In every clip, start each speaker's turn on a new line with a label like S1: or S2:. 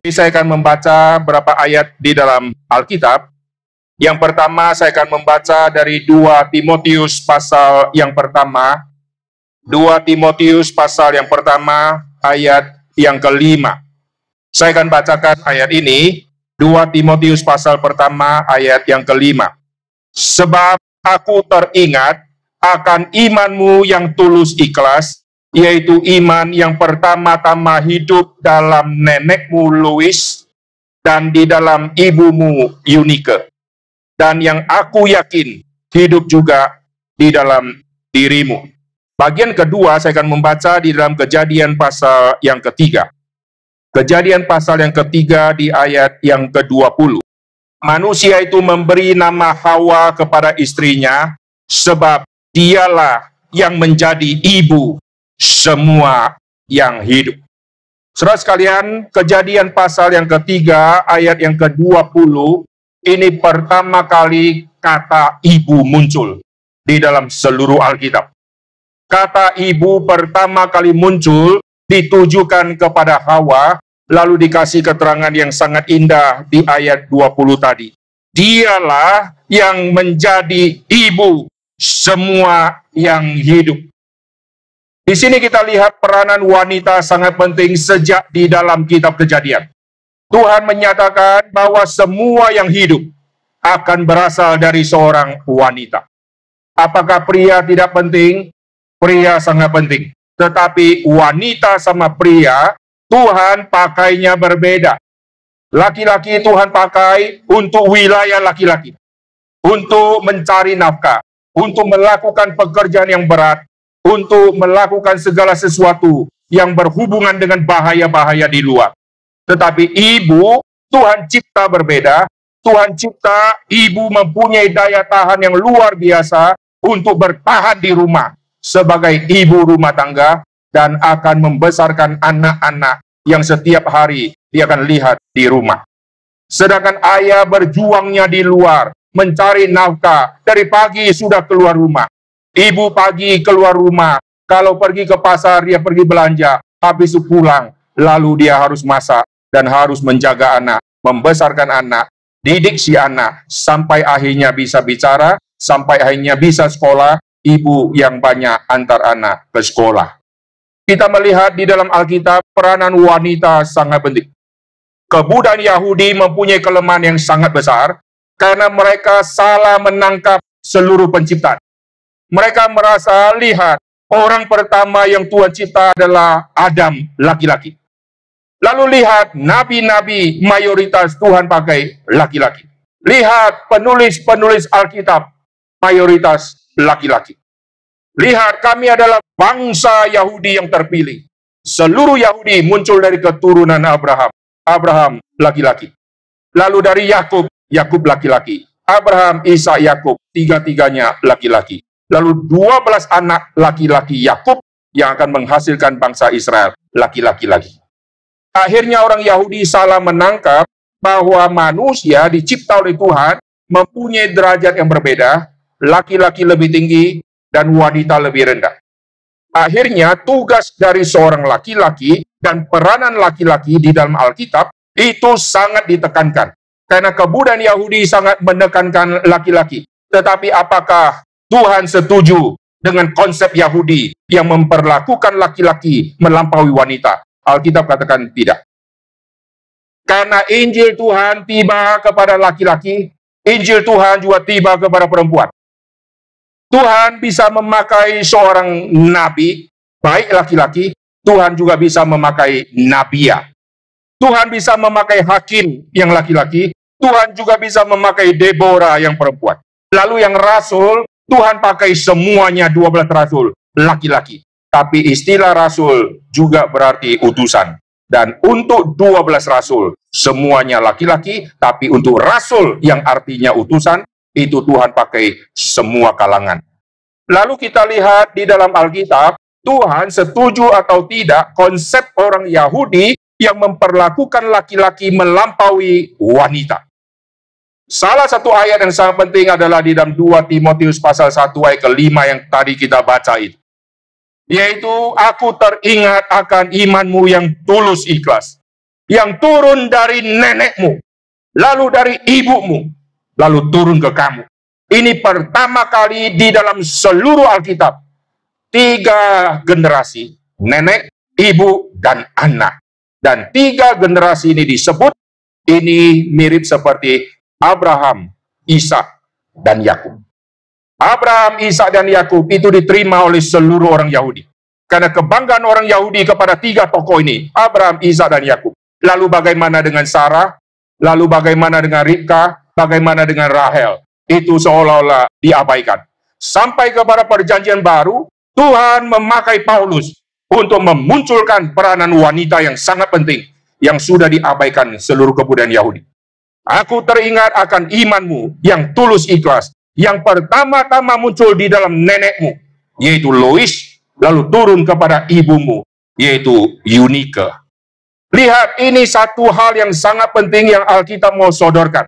S1: Saya akan membaca beberapa ayat di dalam Alkitab. Yang pertama saya akan membaca dari 2 Timotius pasal yang pertama. 2 Timotius pasal yang pertama ayat yang kelima. Saya akan bacakan ayat ini. 2 Timotius pasal pertama ayat yang kelima. Sebab aku teringat akan imanmu yang tulus ikhlas, yaitu iman yang pertama-tama hidup dalam nenekmu Lois dan di dalam ibumu Eunike, dan yang aku yakin hidup juga di dalam dirimu. Bagian kedua saya akan membaca di dalam Kejadian pasal yang ketiga. Kejadian pasal yang ketiga di ayat yang ke-20. Manusia itu memberi nama Hawa kepada istrinya, sebab dialah yang menjadi ibu semua yang hidup. Saudara sekalian, Kejadian pasal yang ketiga, ayat yang ke-20, ini pertama kali kata ibu muncul di dalam seluruh Alkitab. Kata ibu pertama kali muncul ditujukan kepada Hawa, lalu dikasih keterangan yang sangat indah di ayat 20 tadi. Dialah yang menjadi ibu semua yang hidup. Di sini kita lihat peranan wanita sangat penting sejak di dalam kitab Kejadian. Tuhan menyatakan bahwa semua yang hidup akan berasal dari seorang wanita. Apakah pria tidak penting? Pria sangat penting. Tetapi wanita sama pria, Tuhan pakainya berbeda. Laki-laki Tuhan pakai untuk wilayah laki-laki, untuk mencari nafkah, untuk melakukan pekerjaan yang berat, untuk melakukan segala sesuatu yang berhubungan dengan bahaya-bahaya di luar. Tetapi ibu, Tuhan cipta berbeda. Tuhan cipta ibu mempunyai daya tahan yang luar biasa untuk bertahan di rumah sebagai ibu rumah tangga dan akan membesarkan anak-anak yang setiap hari dia akan lihat di rumah. Sedangkan ayah berjuangnya di luar, mencari nafkah, dari pagi sudah keluar rumah. Ibu pagi keluar rumah, kalau pergi ke pasar, dia pergi belanja, habis itu pulang, lalu dia harus masak, dan harus menjaga anak, membesarkan anak, didik si anak, sampai akhirnya bisa bicara, sampai akhirnya bisa sekolah, ibu yang banyak antar anak ke sekolah. Kita melihat di dalam Alkitab, peranan wanita sangat penting. Kebudayaan Yahudi mempunyai kelemahan yang sangat besar, karena mereka salah menangkap seluruh penciptaan. Mereka merasa, lihat, orang pertama yang Tuhan cipta adalah Adam, laki-laki. Lalu lihat, nabi-nabi mayoritas Tuhan pakai laki-laki. Lihat, penulis-penulis Alkitab, mayoritas laki-laki. Lihat, kami adalah bangsa Yahudi yang terpilih. Seluruh Yahudi muncul dari keturunan Abraham. Abraham, laki-laki. Lalu dari Yakub, Yakub laki-laki. Abraham, Ishak, Yakub, tiga-tiganya laki-laki. Lalu 12 anak laki-laki Yakub yang akan menghasilkan bangsa Israel, laki-laki lagi. Akhirnya orang Yahudi salah menangkap bahwa manusia dicipta oleh Tuhan mempunyai derajat yang berbeda, laki-laki lebih tinggi dan wanita lebih rendah. Akhirnya tugas dari seorang laki-laki dan peranan laki-laki di dalam Alkitab itu sangat ditekankan. Karena kebudayaan Yahudi sangat menekankan laki-laki. Tetapi apakah Tuhan setuju dengan konsep Yahudi yang memperlakukan laki-laki melampaui wanita? Alkitab katakan tidak. Karena Injil Tuhan tiba kepada laki-laki, Injil Tuhan juga tiba kepada perempuan. Tuhan bisa memakai seorang nabi, baik laki-laki, Tuhan juga bisa memakai nabiya. Tuhan bisa memakai hakim yang laki-laki, Tuhan juga bisa memakai Deborah yang perempuan. Lalu yang rasul, Tuhan pakai semuanya 12 rasul, laki-laki. Tapi istilah rasul juga berarti utusan. Dan untuk 12 rasul, semuanya laki-laki, tapi untuk rasul yang artinya utusan, itu Tuhan pakai semua kalangan. Lalu kita lihat di dalam Alkitab, Tuhan setuju atau tidak konsep orang Yahudi yang memperlakukan laki-laki melampaui wanita. Salah satu ayat yang sangat penting adalah di dalam 2 Timotius pasal 1 ayat ke-5 yang tadi kita baca itu. Yaitu, aku teringat akan imanmu yang tulus ikhlas. yang turun dari nenekmu, lalu dari ibumu, lalu turun ke kamu. Ini pertama kali di dalam seluruh Alkitab. 3 generasi, nenek, ibu, dan anak. Dan 3 generasi ini disebut, ini mirip seperti Abraham, Ishak, dan Yakub. Abraham, Ishak, dan Yakub itu diterima oleh seluruh orang Yahudi. Karena kebanggaan orang Yahudi kepada 3 tokoh ini, Abraham, Ishak, dan Yakub. Lalu bagaimana dengan Sarah? Lalu bagaimana dengan Ribka? Bagaimana dengan Rahel? Itu seolah-olah diabaikan. Sampai kepada perjanjian baru, Tuhan memakai Paulus untuk memunculkan peranan wanita yang sangat penting, yang sudah diabaikan seluruh kebudayaan Yahudi. Aku teringat akan imanmu yang tulus ikhlas, yang pertama-tama muncul di dalam nenekmu, yaitu Lois, lalu turun kepada ibumu, yaitu Eunike. Lihat, ini satu hal yang sangat penting yang Alkitab mau sodorkan.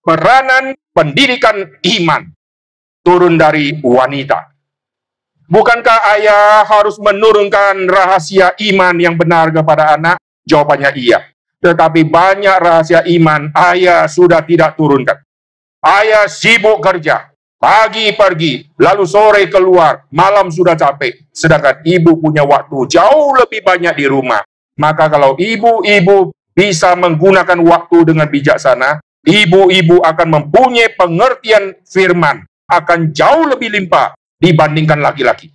S1: Peranan pendidikan iman turun dari wanita. Bukankah ayah harus menurunkan rahasia iman yang benar kepada anak? Jawabannya iya. Tetapi banyak rahasia iman ayah sudah tidak turunkan. Ayah sibuk kerja, pagi pergi, lalu sore keluar, malam sudah capek. Sedangkan ibu punya waktu jauh lebih banyak di rumah. Maka kalau ibu-ibu bisa menggunakan waktu dengan bijaksana, ibu-ibu akan mempunyai pengertian firman, akan jauh lebih limpah dibandingkan laki-laki.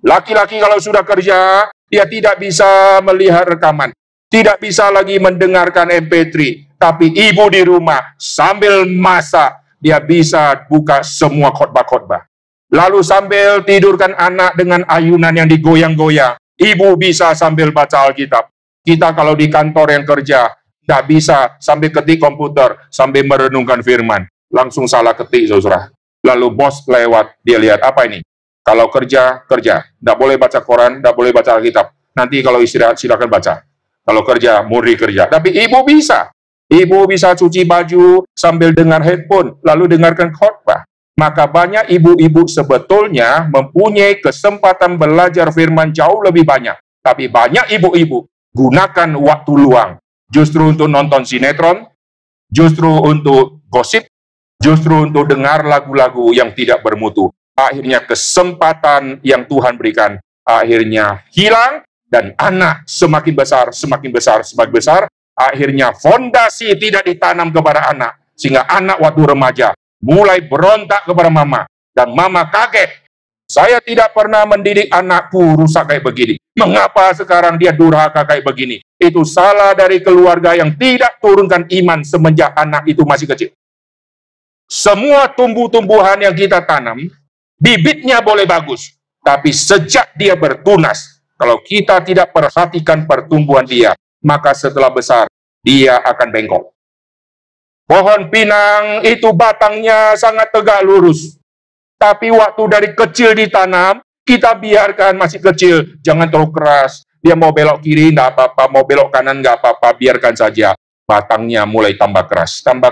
S1: Laki-laki kalau sudah kerja, dia tidak bisa melihat rekaman, tidak bisa lagi mendengarkan MP3, tapi ibu di rumah sambil masak, dia bisa buka semua khotbah-khotbah. Lalu sambil tidurkan anak dengan ayunan yang digoyang-goyang, ibu bisa sambil baca Alkitab. Kita kalau di kantor yang kerja, tidak bisa sambil ketik komputer, sambil merenungkan firman. Langsung salah ketik, saudara. Lalu bos lewat, dia lihat, apa ini? Kalau kerja, kerja. Tidak boleh baca koran, tidak boleh baca Alkitab. Nanti kalau istirahat, silakan baca. Kalau kerja, murni kerja. Tapi ibu bisa. Ibu bisa cuci baju sambil dengar headphone, lalu dengarkan khotbah. Maka banyak ibu-ibu sebetulnya mempunyai kesempatan belajar firman jauh lebih banyak. Tapi banyak ibu-ibu gunakan waktu luang justru untuk nonton sinetron, justru untuk gosip, justru untuk dengar lagu-lagu yang tidak bermutu. Akhirnya kesempatan yang Tuhan berikan akhirnya hilang, dan anak semakin besar, semakin besar, semakin besar. Akhirnya fondasi tidak ditanam kepada anak, sehingga anak waktu remaja mulai berontak kepada mama, dan mama kaget. Saya tidak pernah mendidik anakku rusak kayak begini. Mengapa sekarang dia durhaka kayak begini? Itu salah dari keluarga yang tidak turunkan iman semenjak anak itu masih kecil. Semua tumbuh-tumbuhan yang kita tanam, bibitnya boleh bagus, tapi sejak dia bertunas, kalau kita tidak perhatikan pertumbuhan dia, maka setelah besar, dia akan bengkok. Pohon pinang itu batangnya sangat tegak lurus. Tapi waktu dari kecil ditanam, kita biarkan masih kecil, jangan terlalu keras. Dia mau belok kiri, nggak apa-apa, mau belok kanan, nggak apa-apa, biarkan saja. Batangnya mulai tambah keras, tambah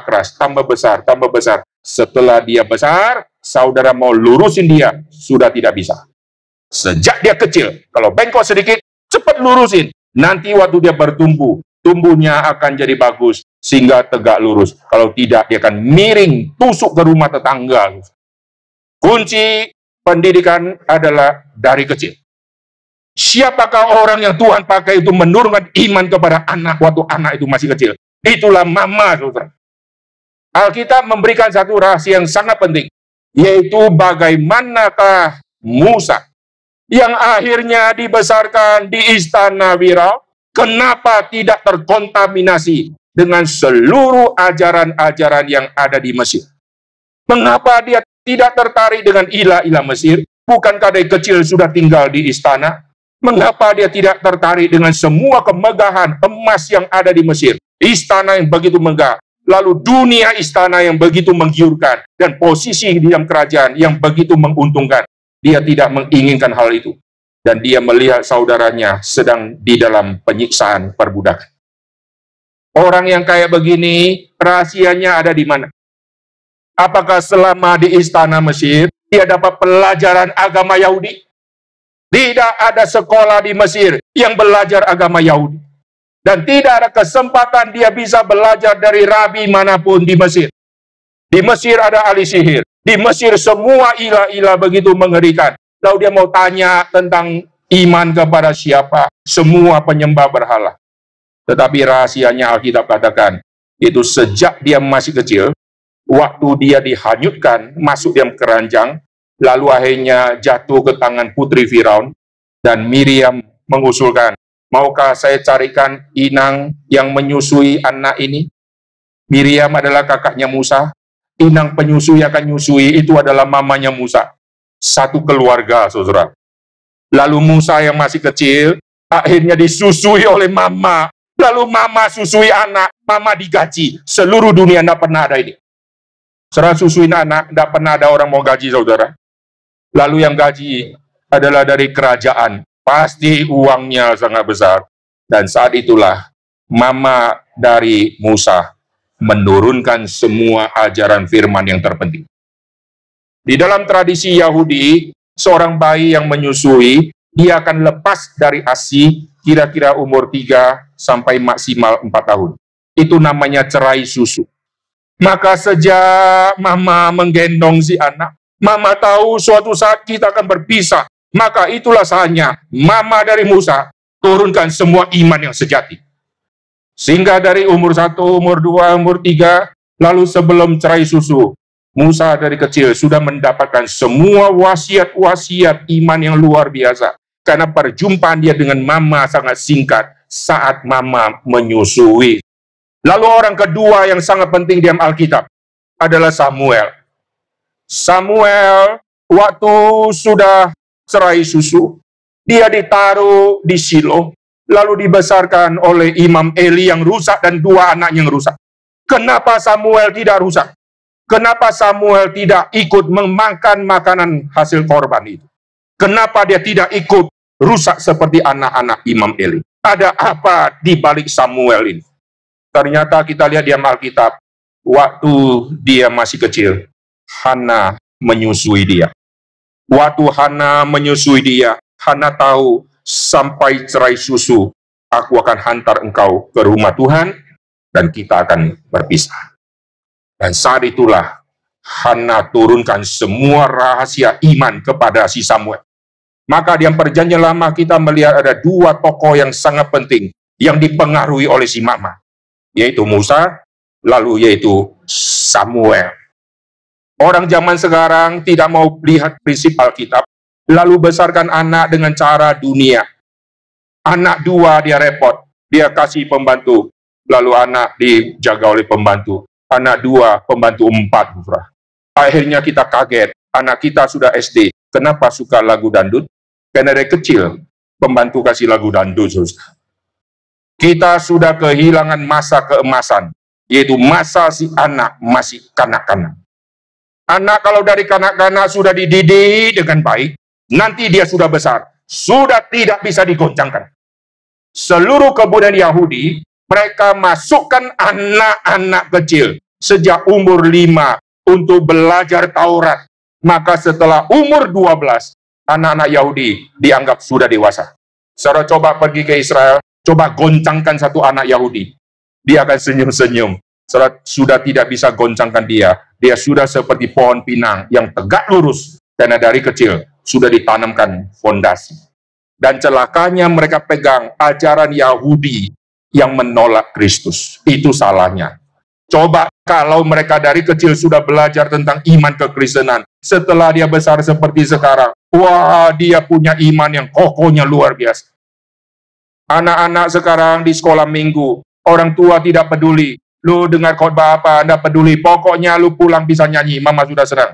S1: besar, tambah besar. Setelah dia besar, saudara mau lurusin dia, sudah tidak bisa. Sejak dia kecil, kalau bengkok sedikit, cepat lurusin. Nanti waktu dia bertumbuh, tumbuhnya akan jadi bagus, sehingga tegak lurus. Kalau tidak, dia akan miring, tusuk ke rumah tetangga. Kunci pendidikan adalah dari kecil. Siapakah orang yang Tuhan pakai itu menurunkan iman kepada anak waktu anak itu masih kecil? Itulah mama, saudara. Alkitab memberikan satu rahasia yang sangat penting, yaitu bagaimanakah Musa yang akhirnya dibesarkan di istana Firaun, kenapa tidak terkontaminasi dengan seluruh ajaran-ajaran yang ada di Mesir? Mengapa dia tidak tertarik dengan ilah-ilah Mesir? Bukankah dari kecil sudah tinggal di istana? Mengapa dia tidak tertarik dengan semua kemegahan emas yang ada di Mesir? Istana yang begitu megah, lalu dunia istana yang begitu menggiurkan, dan posisi di dalam kerajaan yang begitu menguntungkan. Dia tidak menginginkan hal itu. Dan dia melihat saudaranya sedang di dalam penyiksaan perbudakan. Orang yang kayak begini, rahasianya ada di mana? Apakah selama di istana Mesir, dia dapat pelajaran agama Yahudi? Tidak ada sekolah di Mesir yang belajar agama Yahudi. Dan tidak ada kesempatan dia bisa belajar dari rabi manapun di Mesir. Di Mesir ada ahli sihir. Di Mesir semua ilah-ilah begitu mengerikan. Lalu dia mau tanya tentang iman kepada siapa? Semua penyembah berhala. Tetapi rahasianya Alkitab katakan, itu sejak dia masih kecil, waktu dia dihanyutkan, masuk dalam keranjang, lalu akhirnya jatuh ke tangan putri Firaun, dan Miriam mengusulkan, maukah saya carikan inang yang menyusui anak ini? Miriam adalah kakaknya Musa, inang penyusui akan nyusui itu adalah mamanya Musa. Satu keluarga, saudara. Lalu Musa yang masih kecil, akhirnya disusui oleh mama. Lalu mama susui anak, mama digaji. Seluruh dunia tidak pernah ada ini. Serah susuin anak, tidak pernah ada orang mau gaji, saudara. Lalu yang gaji adalah dari kerajaan. Pasti uangnya sangat besar. Dan saat itulah, mama dari Musa menurunkan semua ajaran firman yang terpenting. Di dalam tradisi Yahudi, seorang bayi yang menyusui, dia akan lepas dari ASI kira-kira umur 3 sampai maksimal 4 tahun. Itu namanya cerai susu. Maka sejak mama menggendong si anak, mama tahu suatu saat kita akan berpisah. Maka itulah saatnya mama dari Musa turunkan semua iman yang sejati. Sehingga dari umur 1, umur 2, umur 3, lalu sebelum cerai susu, Musa dari kecil sudah mendapatkan semua wasiat-wasiat iman yang luar biasa. Karena perjumpaan dia dengan mama sangat singkat saat mama menyusui. Lalu orang kedua yang sangat penting di Alkitab adalah Samuel. Samuel waktu sudah cerai susu, dia ditaruh di Shilo, lalu dibesarkan oleh Imam Eli yang rusak dan 2 anaknya yang rusak. Kenapa Samuel tidak rusak? Kenapa Samuel tidak ikut memakan makanan hasil korban itu? Kenapa dia tidak ikut rusak seperti anak-anak Imam Eli? Ada apa di balik Samuel ini? Ternyata kita lihat di Alkitab, waktu dia masih kecil, Hana menyusui dia. Waktu Hana menyusui dia, Hana tahu sampai cerai susu, aku akan hantar engkau ke rumah Tuhan, dan kita akan berpisah. Dan saat itulah, Hana turunkan semua rahasia iman kepada si Samuel. Maka di perjanjian lama kita melihat ada 2 tokoh yang sangat penting, yang dipengaruhi oleh si mama. Yaitu Musa, lalu yaitu Samuel. Orang zaman sekarang tidak mau lihat prinsip Alkitab, lalu besarkan anak dengan cara dunia. Anak 2 dia repot, dia kasih pembantu, lalu anak dijaga oleh pembantu. Anak 2, pembantu 4. Akhirnya kita kaget, anak kita sudah SD, kenapa suka lagu dangdut? Karena dari kecil, pembantu kasih lagu dangdut. Kita sudah kehilangan masa keemasan, yaitu masa si anak masih kanak-kanak. Anak kalau dari kanak-kanak sudah dididik dengan baik, nanti dia sudah besar, sudah tidak bisa digoncangkan. Seluruh kebudayaan Yahudi, mereka masukkan anak-anak kecil sejak umur 5 untuk belajar Taurat. Maka setelah umur 12, anak-anak Yahudi dianggap sudah dewasa. Saudara coba pergi ke Israel, coba goncangkan satu anak Yahudi. Dia akan senyum-senyum. Saudara sudah tidak bisa goncangkan dia. Dia sudah seperti pohon pinang yang tegak lurus. Karena dari kecil sudah ditanamkan fondasi. Dan celakanya mereka pegang ajaran Yahudi yang menolak Kristus. Itu salahnya. Coba kalau mereka dari kecil sudah belajar tentang iman kekristenan. Setelah dia besar seperti sekarang. Wah, dia punya iman yang kokohnya luar biasa. Anak-anak sekarang di sekolah minggu, orang tua tidak peduli. Lu dengar khotbah apa, anda peduli. Pokoknya lu pulang bisa nyanyi, mama sudah senang.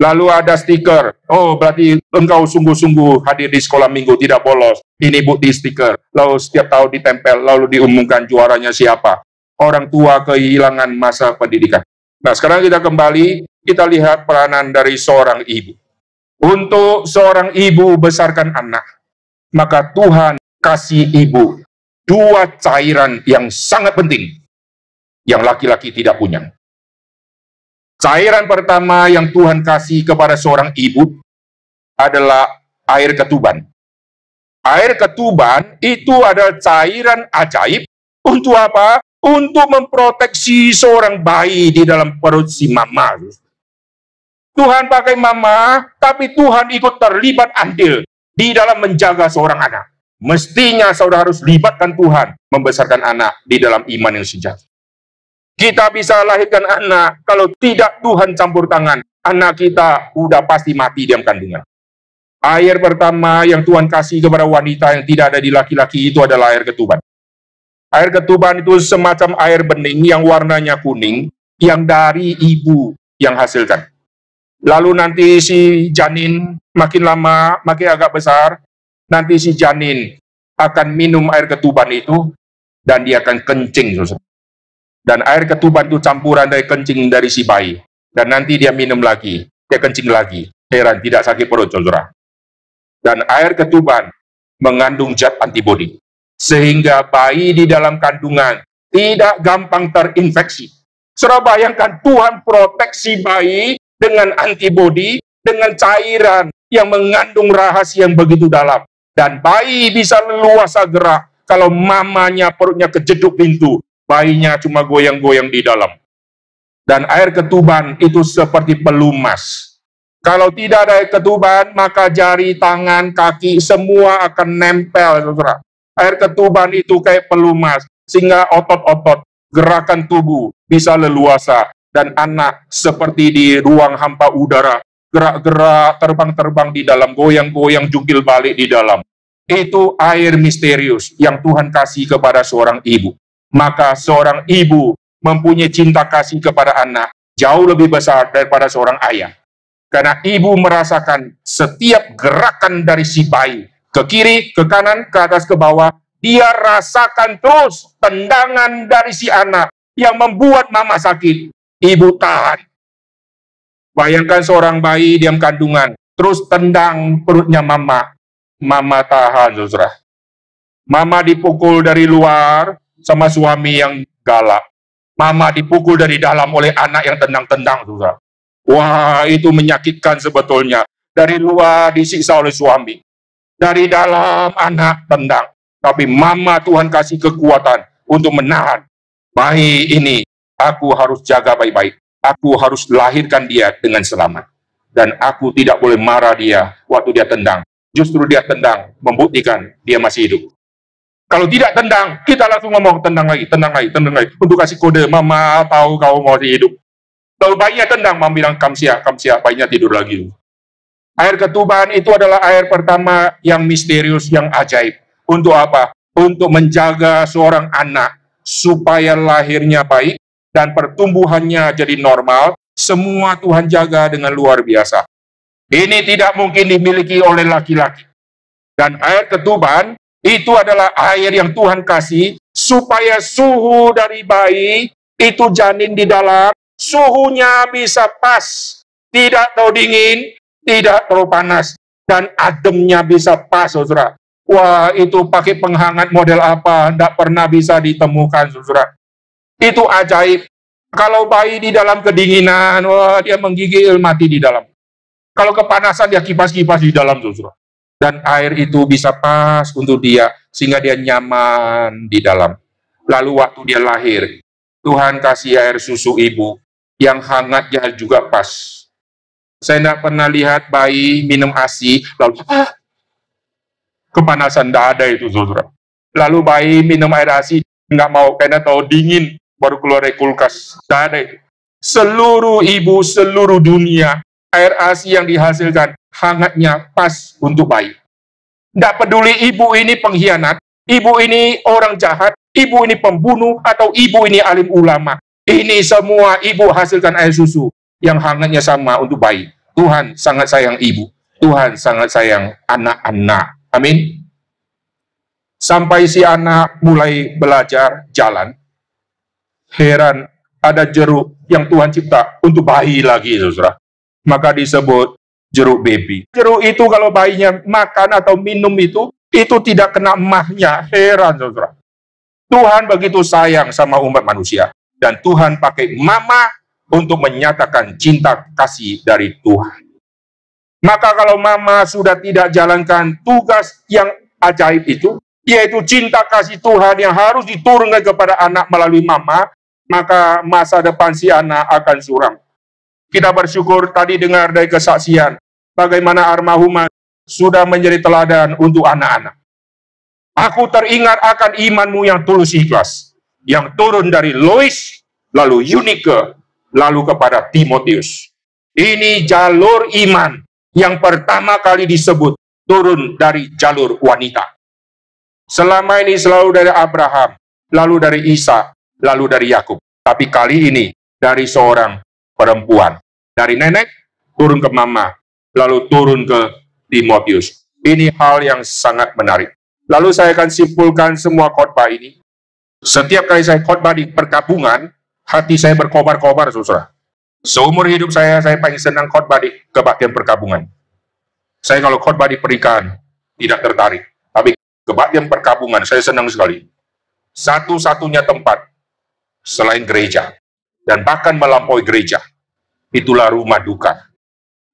S1: Lalu ada stiker, oh berarti engkau sungguh-sungguh hadir di sekolah minggu, tidak bolos. Ini bukti stiker. Lalu setiap tahun ditempel, lalu diumumkan juaranya siapa. Orang tua kehilangan masa pendidikan. Nah sekarang kita kembali, kita lihat peranan dari seorang ibu. Untuk seorang ibu besarkan anak, maka Tuhan kasih ibu 2 cairan yang sangat penting, yang laki-laki tidak punya. Cairan pertama yang Tuhan kasih kepada seorang ibu adalah air ketuban. Air ketuban itu adalah cairan ajaib Untuk apa? Untuk memproteksi seorang bayi di dalam perut si mama. Tuhan pakai mama, tapi Tuhan ikut terlibat andil di dalam menjaga seorang anak. Mestinya saudara harus libatkan Tuhan membesarkan anak di dalam iman yang sejati. Kita bisa lahirkan anak, kalau tidak Tuhan campur tangan, anak kita udah pasti mati dalam kandungan. Air pertama yang Tuhan kasih kepada wanita yang tidak ada di laki-laki itu adalah air ketuban. Air ketuban itu semacam air bening yang warnanya kuning, yang dari ibu yang hasilkan. Lalu nanti si janin makin lama, makin agak besar, nanti si janin akan minum air ketuban itu, dan dia akan kencing. Dan air ketuban itu campuran dari kencing dari si bayi. Dan nanti dia minum lagi, dia kencing lagi. Heran, tidak sakit perut, saudara. Dan air ketuban mengandung zat antibodi. Sehingga bayi di dalam kandungan tidak gampang terinfeksi. Saudara bayangkan, Tuhan proteksi bayi dengan antibodi, dengan cairan yang mengandung rahasia yang begitu dalam. Dan bayi bisa leluasa gerak. Kalau mamanya perutnya kejeduk pintu, bayinya cuma goyang-goyang di dalam. Dan air ketuban itu seperti pelumas. Kalau tidak ada air ketuban, maka jari, tangan, kaki, semua akan nempel, saudara. Air ketuban itu kayak pelumas, sehingga otot-otot, gerakan tubuh bisa leluasa. Dan anak seperti di ruang hampa udara, gerak-gerak, terbang-terbang di dalam, goyang-goyang, jungkil balik di dalam. Itu air misterius yang Tuhan kasih kepada seorang ibu. Maka seorang ibu mempunyai cinta kasih kepada anak jauh lebih besar daripada seorang ayah. Karena ibu merasakan setiap gerakan dari si bayi, ke kiri, ke kanan, ke atas, ke bawah, dia rasakan terus tendangan dari si anak yang membuat mama sakit. Ibu tahan. Bayangkan seorang bayi diam kandungan, terus tendang perutnya mama. Mama tahan, saudara. Mama dipukul dari luar sama suami yang galak. Mama dipukul dari dalam oleh anak yang tendang-tendang, saudara. Wah, itu menyakitkan sebetulnya. Dari luar disiksa oleh suami. Dari dalam anak tendang. Tapi mama Tuhan kasih kekuatan untuk menahan. Bayi ini, aku harus jaga baik-baik. Aku harus lahirkan dia dengan selamat. Dan aku tidak boleh marah dia waktu dia tendang. Justru dia tendang, membuktikan dia masih hidup. Kalau tidak tendang, kita langsung ngomong, tendang lagi, tendang lagi, tendang lagi. Untuk kasih kode, mama tahu kau masih hidup. Kalau bayinya tendang, mama bilang, kamsia, bayinya tidur lagi. Air ketuban itu adalah air pertama yang misterius, yang ajaib. Untuk apa? Untuk menjaga seorang anak, supaya lahirnya baik, dan pertumbuhannya jadi normal. Semua Tuhan jaga dengan luar biasa. Ini tidak mungkin dimiliki oleh laki-laki. Dan air ketuban itu adalah air yang Tuhan kasih supaya suhu dari bayi itu, janin di dalam, suhunya bisa pas. Tidak terlalu dingin, tidak terlalu panas. Dan ademnya bisa pas, saudara. Wah, itu pakai penghangat model apa? Tidak pernah bisa ditemukan, saudara. Itu ajaib. Kalau bayi di dalam kedinginan, wah, dia menggigil, mati di dalam. Kalau kepanasan, dia kipas-kipas di dalam, saudara. Dan air itu bisa pas untuk dia, sehingga dia nyaman di dalam. Lalu waktu dia lahir, Tuhan kasih air susu ibu, yang hangatnya juga pas. Saya tidak pernah lihat bayi minum ASI, lalu kepanasan, tidak ada itu, saudara. Lalu bayi minum air ASI, nggak mau, karena tahu dingin, baru keluar dari kulkas. Tidak ada itu. Seluruh ibu, seluruh dunia, air ASI yang dihasilkan, hangatnya pas untuk bayi. Tidak peduli ibu ini pengkhianat, ibu ini orang jahat, ibu ini pembunuh, atau ibu ini alim ulama. Ini semua ibu hasilkan air susu yang hangatnya sama untuk bayi. Tuhan sangat sayang ibu. Tuhan sangat sayang anak-anak. Amin. Sampai si anak mulai belajar jalan. Heran, ada jeruk yang Tuhan cipta untuk bayi lagi, saudara. Maka disebut jeruk baby. Jeruk itu kalau bayinya makan atau minum itu tidak kena emahnya. Heran, saudara. Tuhan begitu sayang sama umat manusia. Dan Tuhan pakai mama untuk menyatakan cinta kasih dari Tuhan. Maka kalau mama sudah tidak jalankan tugas yang ajaib itu, yaitu cinta kasih Tuhan yang harus diturunkan kepada anak melalui mama, maka masa depan si anak akan suram. Kita bersyukur tadi dengar dari kesaksian, bagaimana almarhumah sudah menjadi teladan untuk anak-anak. Aku teringat akan imanmu yang tulus ikhlas, yang turun dari Lois, lalu Eunike, lalu kepada Timotius. Ini jalur iman yang pertama kali disebut turun dari jalur wanita. Selama ini selalu dari Abraham, lalu dari Isa, lalu dari Yakub. Tapi kali ini dari seorang perempuan. Dari nenek turun ke mama, lalu turun ke Timotius. Ini hal yang sangat menarik. Lalu saya akan simpulkan semua khotbah ini. Setiap kali saya khotbah di perkabungan, hati saya berkobar-kobar, saudara. Seumur hidup saya paling senang khotbah di kebaktian perkabungan. Saya kalau khotbah di pernikahan, tidak tertarik. Tapi kebaktian perkabungan, saya senang sekali. Satu-satunya tempat selain gereja, dan bahkan melampaui gereja, itulah rumah duka.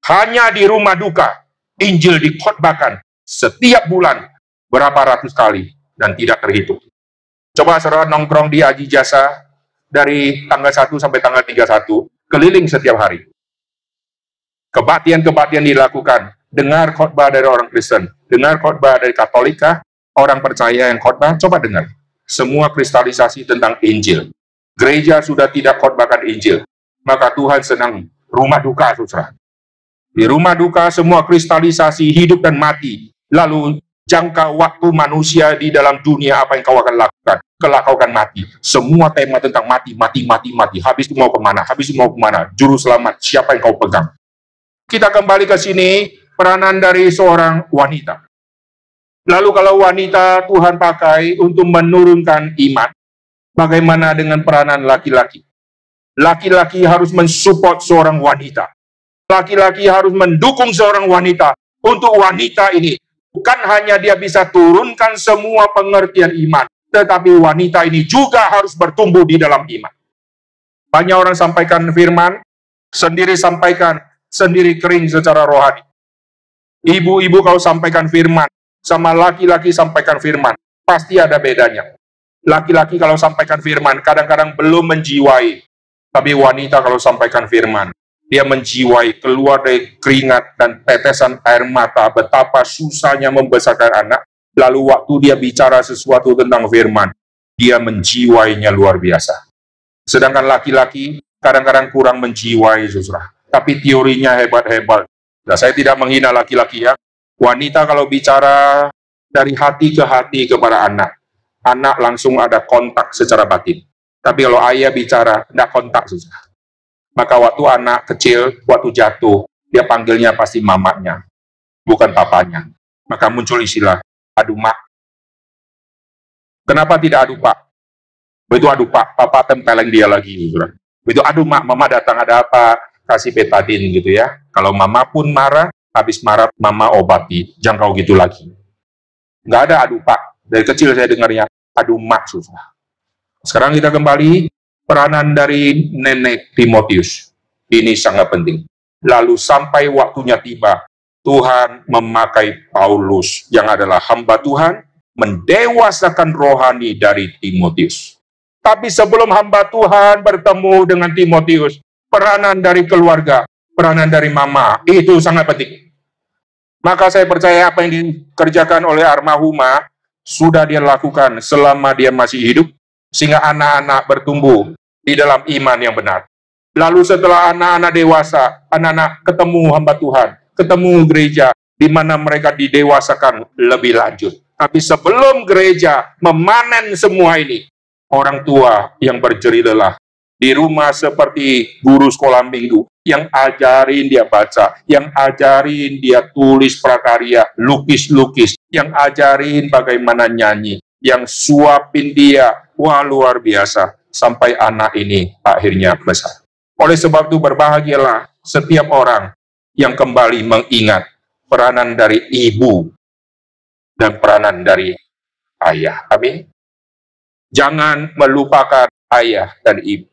S1: Hanya di rumah duka, Injil dikhotbahkan setiap bulan, berapa ratus kali, dan tidak terhitung. Coba saudara nongkrong di Aji Jasa, dari tanggal 1 sampai tanggal 31, keliling setiap hari. Kebaktian-kebaktian dilakukan, dengar khotbah dari orang Kristen, dengar khotbah dari Katolika, orang percaya yang khotbah, coba dengar. Semua kristalisasi tentang Injil. Gereja sudah tidak khotbahkan Injil, maka Tuhan senang rumah duka, saudara. Di rumah duka semua kristalisasi hidup dan mati, lalu jangka waktu manusia di dalam dunia apa yang kau akan lakukan, kelak kau akan mati. Semua tema tentang mati, mati, mati, mati. Habis itu mau kemana? Habis itu mau kemana? Juru selamat, siapa yang kau pegang? Kita kembali ke sini, peranan dari seorang wanita. Lalu kalau wanita Tuhan pakai untuk menurunkan iman, bagaimana dengan peranan laki-laki? Laki-laki harus mensupport seorang wanita. Laki-laki harus mendukung seorang wanita. Untuk wanita ini, bukan hanya dia bisa turunkan semua pengertian iman, tetapi wanita ini juga harus bertumbuh di dalam iman. Banyak orang sampaikan firman, sendiri sampaikan, sendiri kering secara rohani. Ibu-ibu kalau sampaikan firman, sama laki-laki sampaikan firman, pasti ada bedanya. Laki-laki kalau sampaikan firman, kadang-kadang belum menjiwai. Tapi wanita kalau sampaikan firman, dia menjiwai, keluar dari keringat dan tetesan air mata, betapa susahnya membesarkan anak. Lalu waktu dia bicara sesuatu tentang firman, dia menjiwainya luar biasa. Sedangkan laki-laki kadang-kadang kurang menjiwai, saudara. Tapi teorinya hebat-hebat. Nah, saya tidak menghina laki-laki ya. Wanita kalau bicara dari hati ke hati kepada anak, anak langsung ada kontak secara batin. Tapi kalau ayah bicara, tidak kontak, saudara. Maka waktu anak kecil, waktu jatuh, dia panggilnya pasti mamanya, bukan papanya. Maka muncul istilah, adu mak. Kenapa tidak adu pak? Begitu adu pak, papa tempeleng dia lagi. Saudara. Begitu adu mak, mama datang ada apa? Kasih betadin gitu ya. Kalau mama pun marah, habis marah mama obati. Jangan kau gitu lagi. Nggak ada adu pak. Dari kecil saya dengarnya adu mak, susah. Sekarang kita kembali peranan dari nenek Timotius. Ini sangat penting. Lalu sampai waktunya tiba, Tuhan memakai Paulus yang adalah hamba Tuhan, mendewasakan rohani dari Timotius. Tapi sebelum hamba Tuhan bertemu dengan Timotius, peranan dari keluarga, peranan dari mama, itu sangat penting. Maka saya percaya apa yang dikerjakan oleh almarhumah, sudah dia lakukan selama dia masih hidup, sehingga anak-anak bertumbuh di dalam iman yang benar. Lalu setelah anak-anak dewasa, anak-anak ketemu hamba Tuhan, ketemu gereja, di mana mereka didewasakan lebih lanjut. Tapi sebelum gereja memanen semua ini, orang tua yang berjerih lelah, di rumah seperti guru sekolah minggu, yang ajarin dia baca, yang ajarin dia tulis prakarya, lukis-lukis, yang ajarin bagaimana nyanyi, yang suapin dia, wah luar biasa, sampai anak ini akhirnya besar. Oleh sebab itu berbahagialah setiap orang yang kembali mengingat peranan dari ibu dan peranan dari ayah. Amin. Jangan melupakan ayah dan ibu.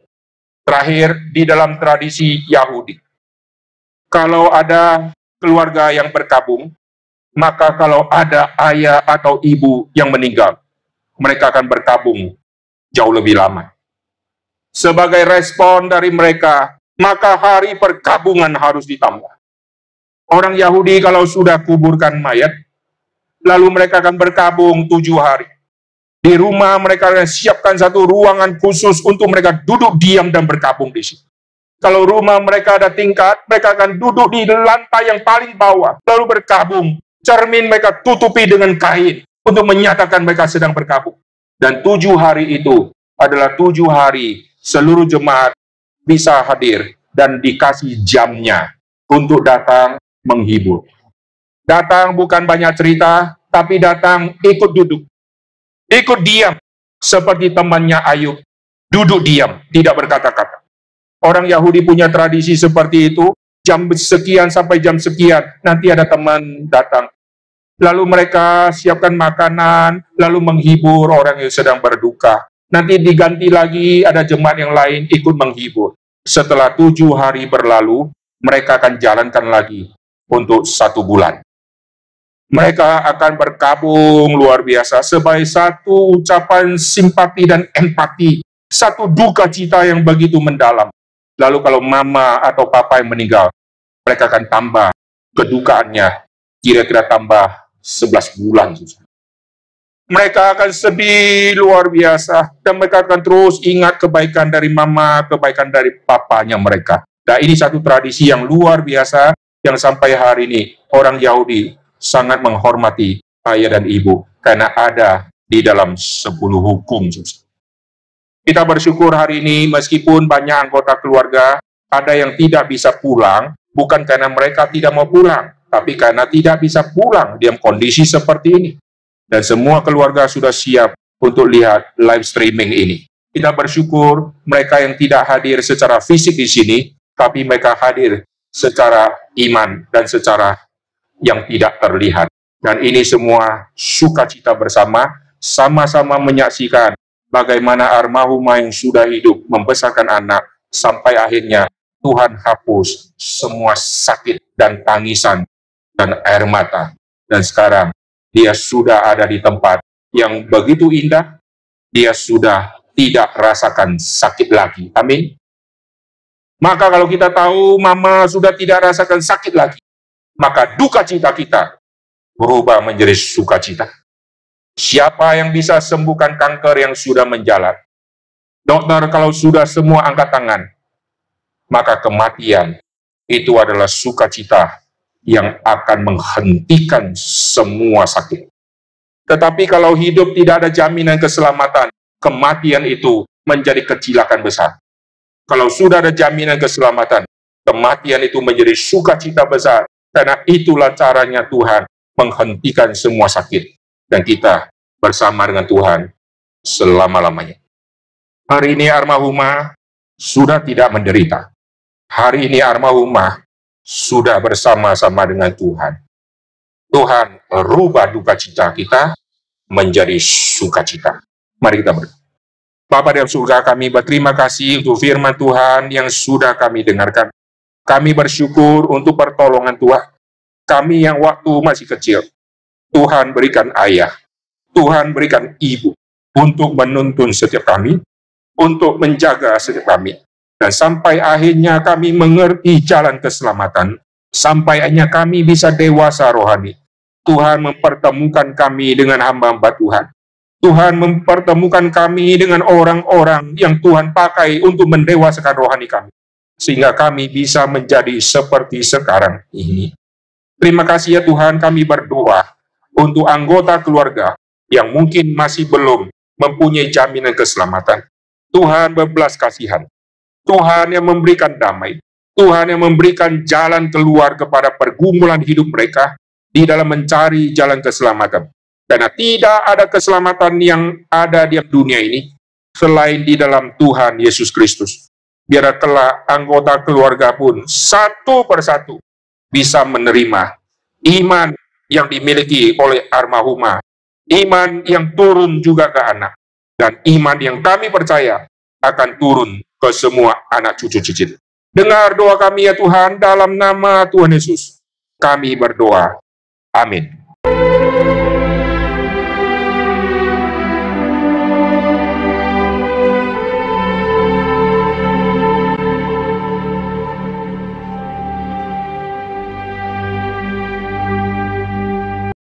S1: Terakhir, di dalam tradisi Yahudi, kalau ada keluarga yang berkabung, Maka kalau ada ayah atau ibu yang meninggal, mereka akan berkabung jauh lebih lama. Sebagai respon dari mereka, maka hari perkabungan harus ditambah. Orang Yahudi kalau sudah kuburkan mayat, lalu mereka akan berkabung 7 hari. Di rumah mereka akan siapkan satu ruangan khusus untuk mereka duduk diam dan berkabung di situ. Kalau rumah mereka ada tingkat, mereka akan duduk di lantai yang paling bawah, lalu berkabung. Cermin mereka tutupi dengan kain untuk menyatakan mereka sedang berkabung. Dan 7 hari itu adalah 7 hari seluruh jemaat bisa hadir dan dikasih jamnya untuk datang menghibur. Datang bukan banyak cerita, tapi datang ikut duduk. Ikut diam, seperti temannya Ayub. Duduk diam, tidak berkata-kata. Orang Yahudi punya tradisi seperti itu, jam sekian sampai jam sekian, nanti ada teman datang. Lalu mereka siapkan makanan, lalu menghibur orang yang sedang berduka. Nanti diganti lagi, ada jemaat yang lain ikut menghibur. Setelah 7 hari berlalu, mereka akan jalankan lagi untuk 1 bulan. Mereka akan berkabung luar biasa sebagai satu ucapan simpati dan empati, satu duka cita yang begitu mendalam. Lalu kalau mama atau papa yang meninggal, mereka akan tambah kedukaannya, kira-kira tambah 11 bulan. Mereka akan sedih luar biasa, dan mereka akan terus ingat kebaikan dari mama, kebaikan dari papanya mereka. Nah, ini satu tradisi yang luar biasa, yang sampai hari ini orang Yahudi sangat menghormati ayah dan ibu, karena ada di dalam 10 hukum. Kita bersyukur hari ini, meskipun banyak anggota keluarga, ada yang tidak bisa pulang, bukan karena mereka tidak mau pulang, tapi karena tidak bisa pulang dalam kondisi seperti ini. Dan semua keluarga sudah siap untuk lihat live streaming ini. Kita bersyukur mereka yang tidak hadir secara fisik di sini, tapi mereka hadir secara iman dan secara yang tidak terlihat. Dan ini semua sukacita bersama, sama-sama menyaksikan bagaimana almarhumah yang sudah hidup membesarkan anak, sampai akhirnya Tuhan hapus semua sakit dan tangisan dan air mata. Dan sekarang dia sudah ada di tempat yang begitu indah, dia sudah tidak rasakan sakit lagi. Amin. Maka kalau kita tahu mama sudah tidak rasakan sakit lagi, maka duka cita kita berubah menjadi sukacita. Siapa yang bisa sembuhkan kanker yang sudah menjalar? Dokter kalau sudah semua angkat tangan, maka kematian itu adalah sukacita yang akan menghentikan semua sakit. Tetapi kalau hidup tidak ada jaminan keselamatan, kematian itu menjadi kecelakaan besar. Kalau sudah ada jaminan keselamatan, kematian itu menjadi sukacita besar, karena itulah caranya Tuhan menghentikan semua sakit. Dan kita bersama dengan Tuhan selama-lamanya. Hari ini almarhumah sudah tidak menderita. Hari ini almarhumah sudah bersama-sama dengan Tuhan. Tuhan rubah duka cita kita menjadi sukacita. Mari kita berdoa. Bapa dalam surga, kami berterima kasih untuk firman Tuhan yang sudah kami dengarkan. Kami bersyukur untuk pertolongan Tuhan. Kami yang waktu masih kecil, Tuhan berikan ayah, Tuhan berikan ibu, untuk menuntun setiap kami, untuk menjaga setiap kami. Dan sampai akhirnya kami mengerti jalan keselamatan, sampai akhirnya kami bisa dewasa rohani. Tuhan mempertemukan kami dengan hamba-hamba Tuhan. Tuhan mempertemukan kami dengan orang-orang yang Tuhan pakai untuk mendewasakan rohani kami, sehingga kami bisa menjadi seperti sekarang ini. Terima kasih ya Tuhan, kami berdoa untuk anggota keluarga yang mungkin masih belum mempunyai jaminan keselamatan. Tuhan berbelas kasihan. Tuhan yang memberikan damai. Tuhan yang memberikan jalan keluar kepada pergumulan hidup mereka di dalam mencari jalan keselamatan. Karena tidak ada keselamatan yang ada di dunia ini selain di dalam Tuhan Yesus Kristus. Biar kelak anggota keluarga pun satu persatu bisa menerima iman yang dimiliki oleh almarhumah, iman yang turun juga ke anak, dan iman yang kami percaya akan turun ke semua anak cucu cicit. Dengar doa kami ya Tuhan, dalam nama Tuhan Yesus kami berdoa. Amin.